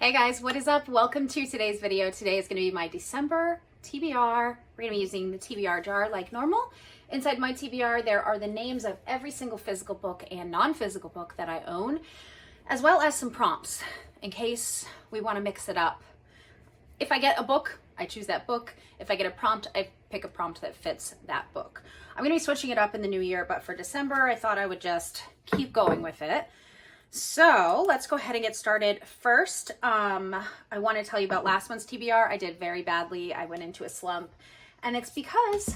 Hey guys, what is up? Welcome to today's video. Today is going to be my December TBR. We're going to be using the TBR jar like normal. Inside my TBR, there are the names of every single physical book and non-physical book that I own, as well as some prompts in case we want to mix it up. If I get a book, I choose that book. If I get a prompt, I pick a prompt that fits that book. I'm going to be switching it up in the new year, but for December, I thought I would just keep going with it. So let's go ahead and get started. First, I want to tell you about last month's TBR. I did very badly. I went into a slump, and it's because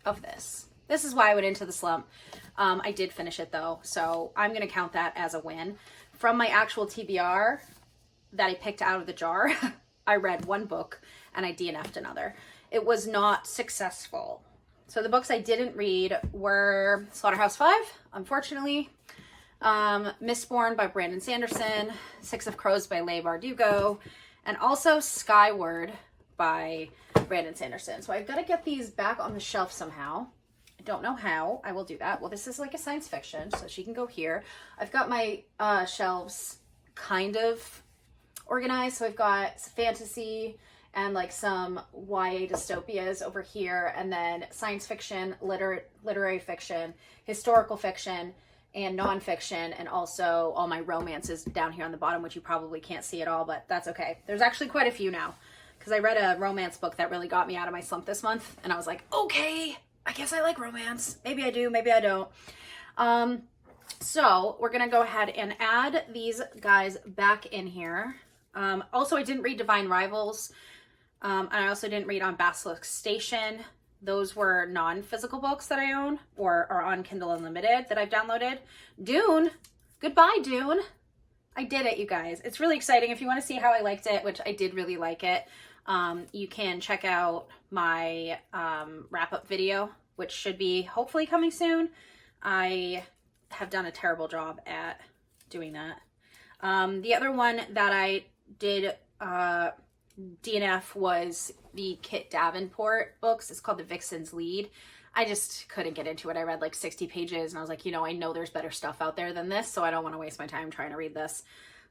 of this. This is why I went into the slump. I did finish it though, so I'm going to count that as a win. From my actual TBR that I picked out of the jar, I read one book and I DNF'd another. It was not successful. So the books I didn't read were Slaughterhouse-5, unfortunately. Mistborn by Brandon Sanderson, Six of Crows by Leigh Bardugo, and also Skyward by Brandon Sanderson. So I've got to get these back on the shelf somehow. I don't know how. I will do that. Well, this is like a science fiction, so she can go here. I've got my shelves kind of organized. So I've got fantasy and like some YA dystopias over here, and then science fiction, literary fiction, historical fiction, and nonfiction, and also all my romances down here on the bottom, which you probably can't see at all, but that's okay. There's actually quite a few now, because I read a romance book that really got me out of my slump this month, and I was like, okay, I guess I like romance. Maybe I do, maybe I don't. So we're gonna go ahead and add these guys back in here. Also, I didn't read Divine Rivals, and I also didn't read On Basilisk Station. Those were non-physical books that I own or are on Kindle Unlimited that I've downloaded. Dune, goodbye Dune. I did it, you guys. It's really exciting. If you want to see how I liked it, which I did really like it, you can check out my wrap-up video, which should be hopefully coming soon. I have done a terrible job at doing that. The other one that I did DNF was the Kit Davenport books. It's called The Vixen's Lead. I just couldn't get into it. I read like 60 pages and I was like, I know there's better stuff out there than this, so I don't want to waste my time trying to read this.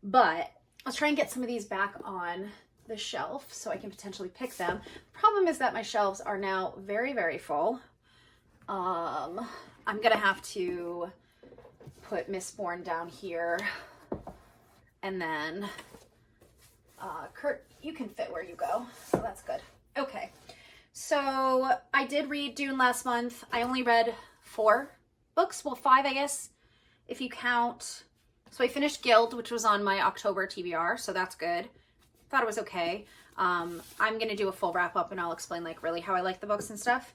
But I'll try and get some of these back on the shelf so I can potentially pick them. Problem is that my shelves are now very, very full. I'm gonna have to put Mistborn down here, and then Kurt, you can fit where you go, so that's good. Okay, so I did read Dune last month. I only read 4 books, well 5 I guess, if you count. So I finished Guild, which was on my October TBR, so that's good. Thought it was okay. I'm gonna do a full wrap up and I'll explain like really how I like the books and stuff.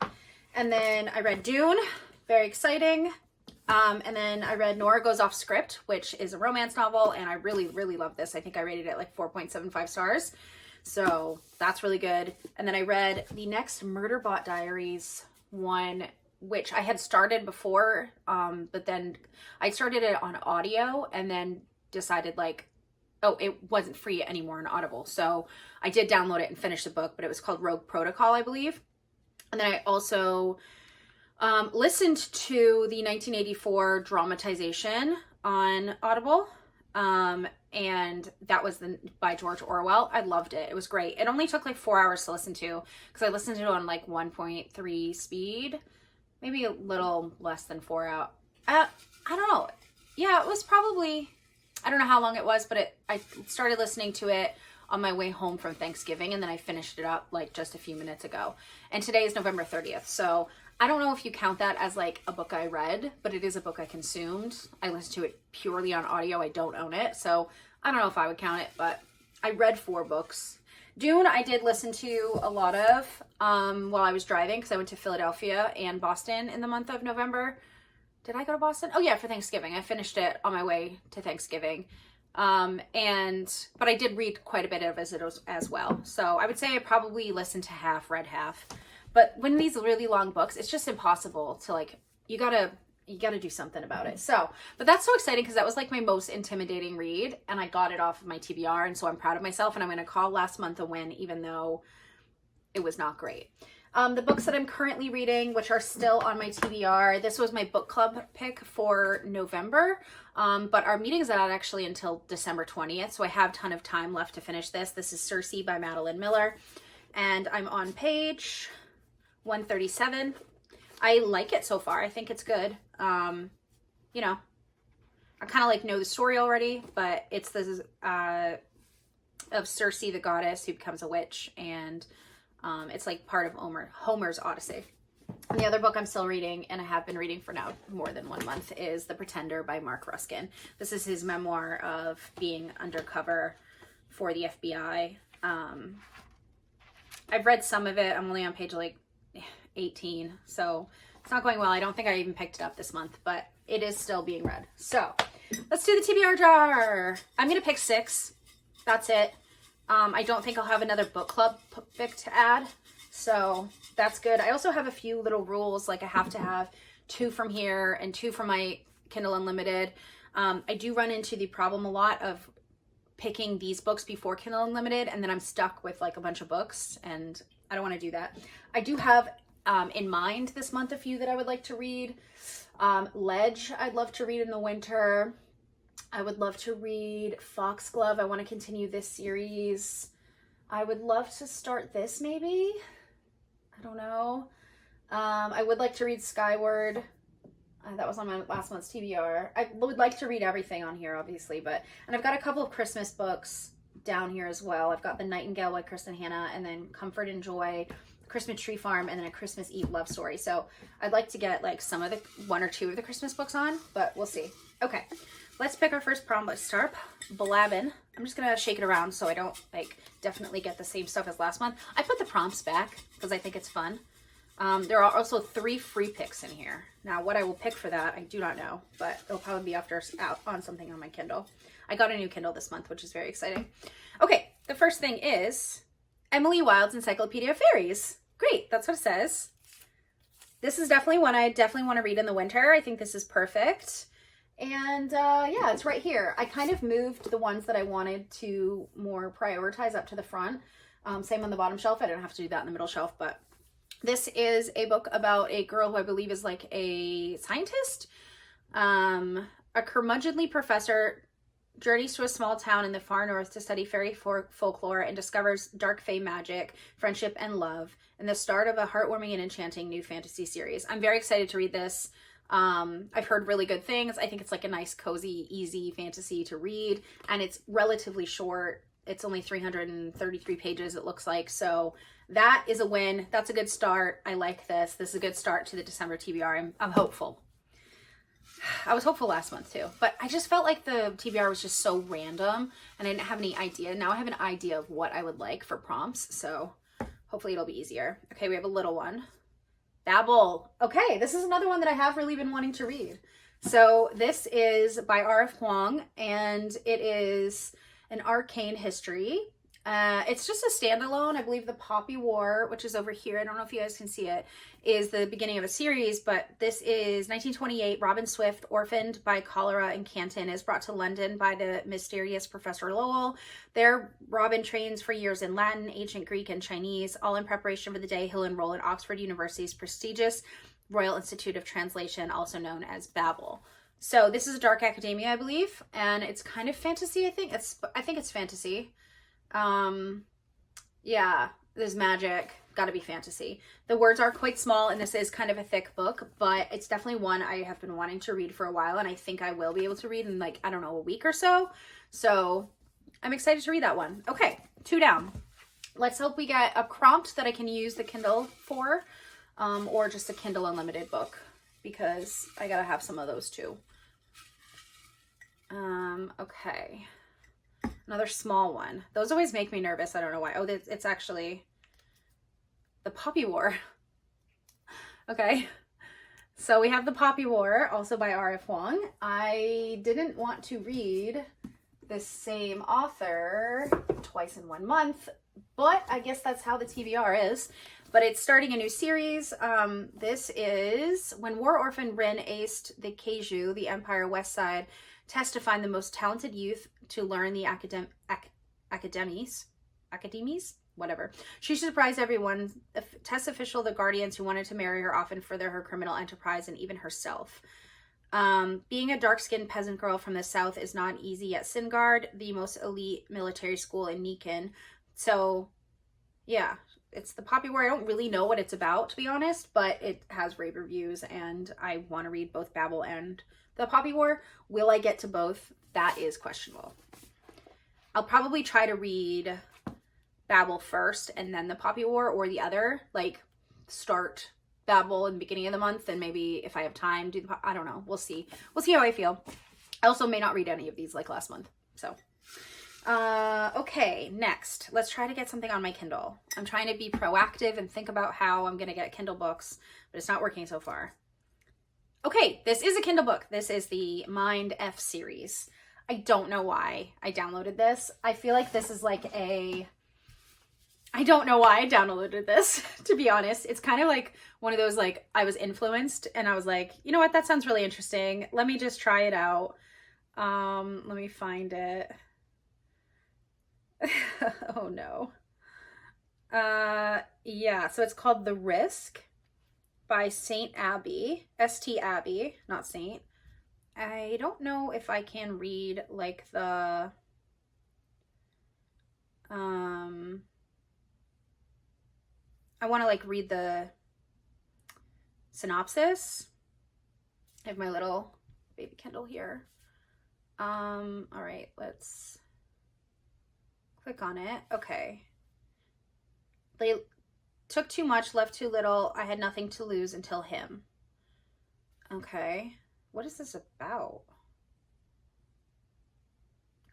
And then I read Dune, very exciting. And then I read Nora Goes Off Script, which is a romance novel, and I really, really love this. I think I rated it like 4.75 stars. So that's really good. And then I read the next Murderbot Diaries one, which I had started before, but then I started it on audio and then decided like, oh, it wasn't free anymore on Audible. So I did download it and finish the book, but it was called Rogue Protocol, I believe. And then I also listened to the 1984 dramatization on Audible, and that was by George Orwell. I loved it. It was great. It only took like 4 hours to listen to because I listened to it on like 1.3 speed, maybe a little less than 4 hours. I don't know. Yeah, it was probably, I don't know how long it was, but I started listening to it on my way home from Thanksgiving, and then I finished it up like just a few minutes ago. And today is November 30th, so I don't know if you count that as like a book I read, but it is a book I consumed. I listened to it purely on audio. I don't own it, so I don't know if I would count it, but I read 4 books. Dune, I did listen to a lot of while I was driving because I went to Philadelphia and Boston in the month of November. Did I go to Boston? Oh yeah, for Thanksgiving. I finished it on my way to Thanksgiving. But I did read quite a bit of it as well. So I would say I probably listened to half, read half. But when these really long books, it's just impossible to like, you gotta do something about it. So, but that's so exciting because that was like my most intimidating read, and I got it off of my TBR, and so I'm proud of myself, and I'm gonna call last month a win, even though it was not great. The books that I'm currently reading, which are still on my TBR, this was my book club pick for November, but our meeting's not actually until December 20th, so I have a ton of time left to finish this. This is Circe by Madeline Miller, and I'm on page 137. I like it so far. I think it's good. You know, I kind of like know the story already, but it's this of Circe, the goddess who becomes a witch, and it's like part of Homer's Odyssey. And the other book I'm still reading, and I have been reading for now more than 1 month, is The Pretender by Mark Ruskin. This is his memoir of being undercover for the FBI. I've read some of it. I'm only on page like 18, so it's not going well. I don't think I even picked it up this month, but it is still being read. So let's do the TBR jar. I'm going to pick 6. That's it. I don't think I'll have another book club pick to add, so that's good. I also have a few little rules, like I have to have 2 from here and 2 from my Kindle Unlimited. I do run into the problem a lot of picking these books before Kindle Unlimited, and then I'm stuck with like a bunch of books, and I don't want to do that. I do have in mind this month a few that I would like to read. Ledge, I'd love to read in the winter. I would love to read Foxglove. I want to continue this series. I would love to start this maybe. I don't know. I would like to read Skyward. That was on my last month's TBR. I would like to read everything on here, obviously, and I've got a couple of Christmas books down here as well. I've got The Nightingale by Kristen Hanna, and then Comfort and Joy, Christmas Tree Farm, and then A Christmas Eve Love Story. So I'd like to get like some of the 1 or 2 of the Christmas books on, but we'll see. Okay, let's pick our first prompt. Let's start blabbing. I'm just gonna shake it around so I don't like definitely get the same stuff as last month. I put the prompts back because I think it's fun. There are also 3 free picks in here. Now, what I will pick for that, I do not know, but it'll probably be after out on something on my Kindle. I got a new Kindle this month, which is very exciting. Okay, the first thing is Emily Wilde's Encyclopedia of Fairies. Great, that's what it says. This is definitely one I definitely want to read in the winter. I think this is perfect. And yeah, it's right here. I kind of moved the ones that I wanted to more prioritize up to the front. Same on the bottom shelf. I don't have to do that in the middle shelf, but this is a book about a girl who I believe is like a scientist. A curmudgeonly professor journeys to a small town in the far north to study fairy folklore and discovers dark fae magic, friendship, and love, and the start of a heartwarming and enchanting new fantasy series. I'm very excited to read this. I've heard really good things. I think it's like a nice, cozy, easy fantasy to read, and it's relatively short. It's only 333 pages, it looks like, so that is a win. That's a good start. I like this. This is a good start to the December TBR. I'm hopeful. I was hopeful last month too, but I just felt like the TBR was just so random and I didn't have any idea. Now I have an idea of what I would like for prompts, so hopefully it'll be easier. Okay, we have a little one. Babel. Okay, this is another one that I have really been wanting to read. So this is by R.F. Huang, and it is an arcane history. It's just a standalone. I believe the Poppy War, which is over here, I don't know if you guys can see it, is the beginning of a series, but this is 1928. Robin Swift, orphaned by cholera in Canton, is brought to London by the mysterious Professor Lowell. There, Robin trains for years in Latin, ancient Greek, and Chinese, all in preparation for the day he'll enroll in Oxford University's prestigious Royal Institute of Translation, also known as Babel. So this is a dark academia, I believe, and it's kind of fantasy, I think. I think it's fantasy. Yeah, there's magic, gotta be fantasy. The words are quite small, and this is kind of a thick book, but it's definitely one I have been wanting to read for a while, and I think I will be able to read in like, I don't know, a week or so. So I'm excited to read that one. Okay, 2 down. Let's hope we get a prompt that I can use the Kindle for, or just a Kindle Unlimited book, because I gotta have some of those too. Okay. Another small one. Those always make me nervous. I don't know why. Oh, it's actually the Poppy War. Okay. So we have the Poppy War, also by R.F. Huang. I didn't want to read the same author twice in 1 month, but I guess that's how the TBR is. But it's starting a new series. This is when War Orphan Rin aced the Keiju, the Empire West Side, test to find the most talented youth to learn the academies. whatever. She should surprise everyone. Test official, the guardians who wanted to marry her often further her criminal enterprise and even herself. Being a dark-skinned peasant girl from the south is not easy at Singard, the most elite military school in Nikan. So, yeah, it's the Poppy War. I don't really know what it's about, to be honest, but it has rave reviews, and I want to read both Babel and the Poppy War. Will I get to both? That is questionable. I'll probably try to read Babel first and then the Poppy War, or the other, like start Babel in the beginning of the month, and maybe if I have time do I don't know. We'll see how I feel. I also may not read any of these like last month. So okay, next let's try to get something on my Kindle. I'm trying to be proactive and think about how I'm gonna get Kindle books, but it's not working so far. Okay, this is a Kindle book. This is the Mind F series. I don't know why I downloaded this. I feel like this is like I don't know why I downloaded this, to be honest. It's kind of like one of those, like, I was influenced and I was like, you know what, that sounds really interesting. Let me just try it out. Let me find it. Oh no. Yeah, so it's called The Risk by St. Abby, St. Abby, not Saint. I don't know if I can read like the I want to like read the synopsis. I have my little baby Kindle here. All right, let's click on it. Okay. They took too much, left too little. I had nothing to lose until him. Okay. What is this about?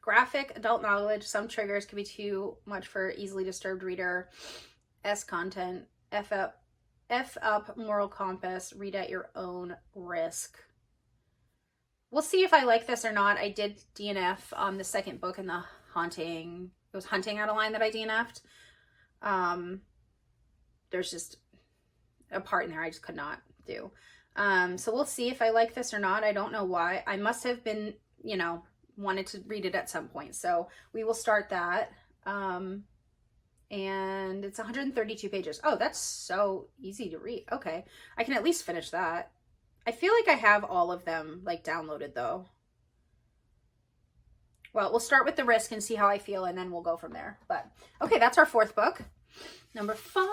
Graphic, adult knowledge. Some triggers can be too much for easily disturbed reader. S content. F up moral compass. Read at your own risk. We'll see if I like this or not. I did DNF on the second book in the haunting. It was Hunting Out a Line that I DNF'd. There's just a part in there I just could not do. So we'll see if I like this or not. I don't know why. I must have been, you know, wanted to read it at some point. So we will start that. And it's 132 pages. Oh, that's so easy to read. Okay. I can at least finish that. I feel like I have all of them like downloaded though. Well, we'll start with The Risk and see how I feel, and then we'll go from there. But okay, that's our fourth book. Number 5.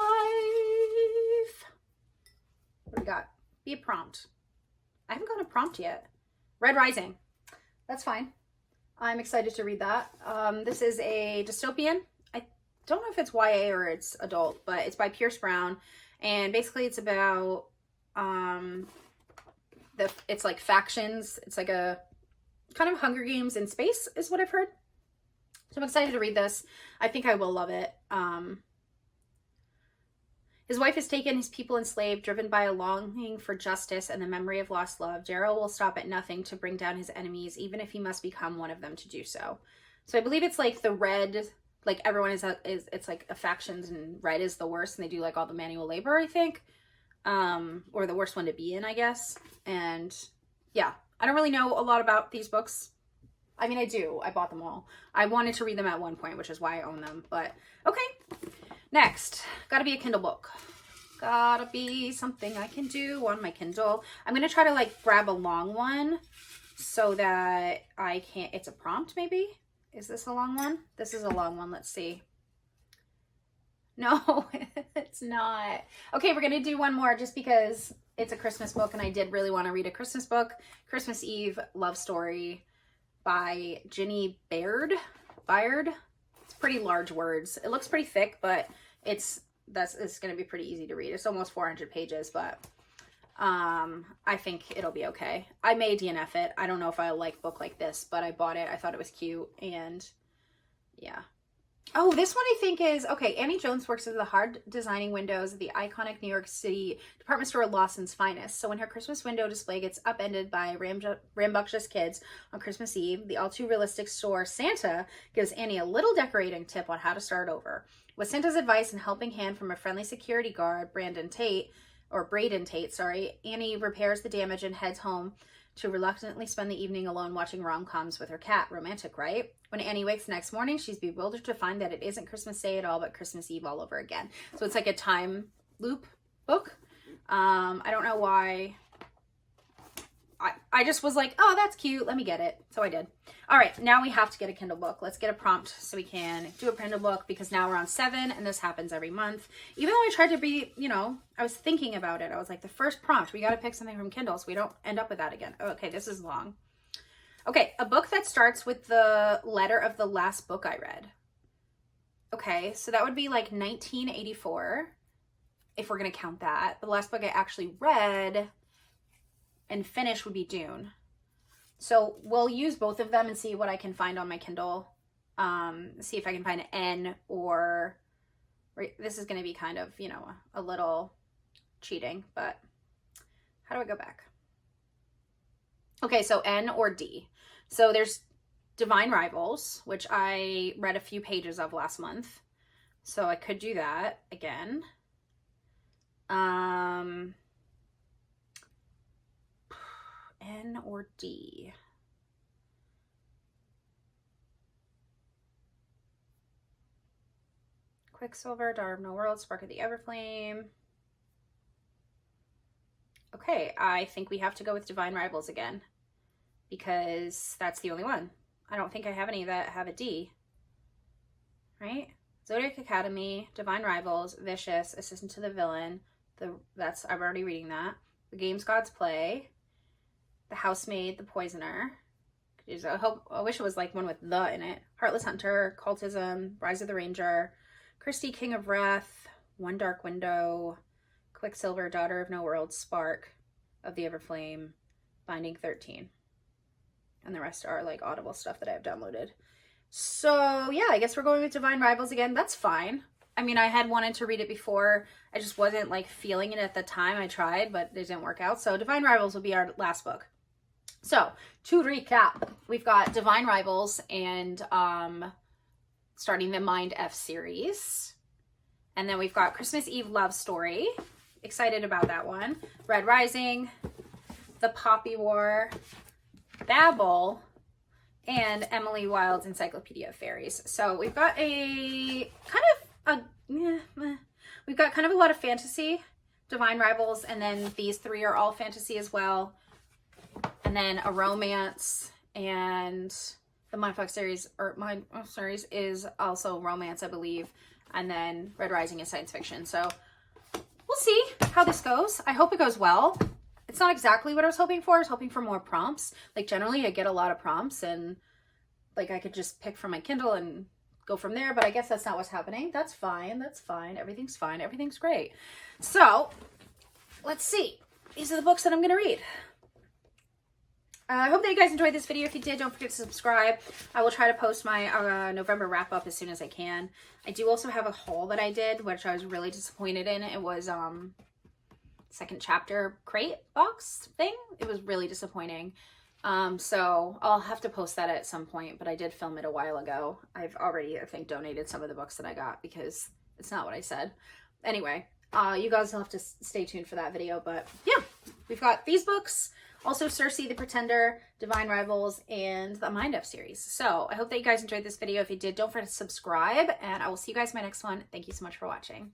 What do we got? Be a prompt. I haven't got a prompt yet. Red Rising. That's fine. I'm excited to read that. This is a dystopian. I don't know if it's YA or it's adult, but it's by Pierce Brown. And basically it's about, it's like factions. It's like a kind of Hunger Games in space is what I've heard. So I'm excited to read this. I think I will love it. His wife is taken, his people enslaved, driven by a longing for justice and the memory of lost love. Daryl will stop at nothing to bring down his enemies, even if he must become one of them to do so. So I believe it's like the red, like everyone is it's like a factions, and red is the worst, and they do like all the manual labor, I think. Or the worst one to be in, I guess. And yeah, I don't really know a lot about these books. I mean, I do. I bought them all. I wanted to read them at one point, which is why I own them. But okay. Next, gotta be a Kindle book. Gotta be something I can do on my Kindle. I'm gonna try to like grab a long one so that I can't, it's a prompt maybe? Is this a long one? This is a long one, let's see. No, it's not. Okay, we're gonna do one more just because it's a Christmas book and I did really want to read a Christmas book. Christmas Eve Love Story by Ginny Baird. It's pretty large words. It looks pretty thick, but it's going to be pretty easy to read. It's almost 400 pages, but I think it'll be okay. I may DNF it. I don't know if I like a book like this, but I bought it. I thought it was cute, and yeah. Oh, this one I think is, okay, Annie Jones works as the hard designing windows of the iconic New York City department store Lawson's Finest. So when her Christmas window display gets upended by rambunctious kids on Christmas Eve, the all too realistic store Santa gives Annie a little decorating tip on how to start over. With Santa's advice and helping hand from a friendly security guard, Braden Tate, Annie repairs the damage and heads home to reluctantly spend the evening alone watching rom-coms with her cat. Romantic, right? When Annie wakes the next morning, she's bewildered to find that it isn't Christmas Day at all, but Christmas Eve all over again. So it's like a time loop book. I don't know why. I just was like, oh, that's cute. Let me get it. So I did. All right, now we have to get a Kindle book. Let's get a prompt so we can do a Kindle book, because now we're on 7 and this happens every month. Even though I tried to be, you know, I was thinking about it. I was like, the first prompt, we got to pick something from Kindle so we don't end up with that again. Okay, this is long. Okay, a book that starts with the letter of the last book I read. Okay, so that would be like 1984, if we're going to count that. The last book I actually read and finished would be Dune. So we'll use both of them and see what I can find on my Kindle. See if I can find an N, or this is going to be kind of, you know, a little cheating, but how do I go back? Okay, so N or D. So there's Divine Rivals, which I read a few pages of last month. So I could do that again. N or D. Quicksilver, Daughter of No World, Spark of the Everflame. Okay, I think we have to go with Divine Rivals again, because that's the only one. I don't think I have any that have a D. Right? Zodiac Academy, Divine Rivals, Vicious, Assistant to the Villain. I'm already reading that. The Games Gods Play. The Housemaid, The Poisoner. I wish it was like one with the in it. Heartless Hunter, Cultism, Rise of the Ranger, Christie, King of Wrath, One Dark Window, Quicksilver, Daughter of No World, Spark of the Everflame, Binding 13. And the rest are like Audible stuff that I have downloaded. So yeah, I guess we're going with Divine Rivals again. That's fine. I mean, I had wanted to read it before. I just wasn't like feeling it at the time. I tried, but it didn't work out. So Divine Rivals will be our last book. So to recap, we've got Divine Rivals and starting the Mind F series. And then we've got Christmas Eve Love Story. Excited about that one. Red Rising, The Poppy War, Babel, and Emily Wilde's Encyclopedia of Fairies. So we've got we've got kind of a lot of fantasy, Divine Rivals, and then these three are all fantasy as well. And then a romance, and the Mindfuck series, or Mind series, is also romance, I believe. And then Red Rising is science fiction. So we'll see how this goes. I hope it goes well. It's not exactly what I was hoping for. I was hoping for more prompts. Like generally I get a lot of prompts and like I could just pick from my Kindle and go from there, but I guess that's not what's happening. That's fine. That's fine. Everything's fine. Everything's great. So let's see. These are the books that I'm going to read. I hope that you guys enjoyed this video. If you did, don't forget to subscribe. I will try to post my November wrap up as soon as I can. I do also have a haul that I did, which I was really disappointed in. It was second chapter crate box thing. It was really disappointing. So I'll have to post that at some point, but I did film it a while ago. I've already, I think, donated some of the books that I got because it's not what I said. Anyway, you guys will have to stay tuned for that video, but yeah, we've got these books. Also, Circe the Pretender, Divine Rivals, and the Mind F series. So I hope that you guys enjoyed this video. If you did, don't forget to subscribe, and I will see you guys in my next one. Thank you so much for watching.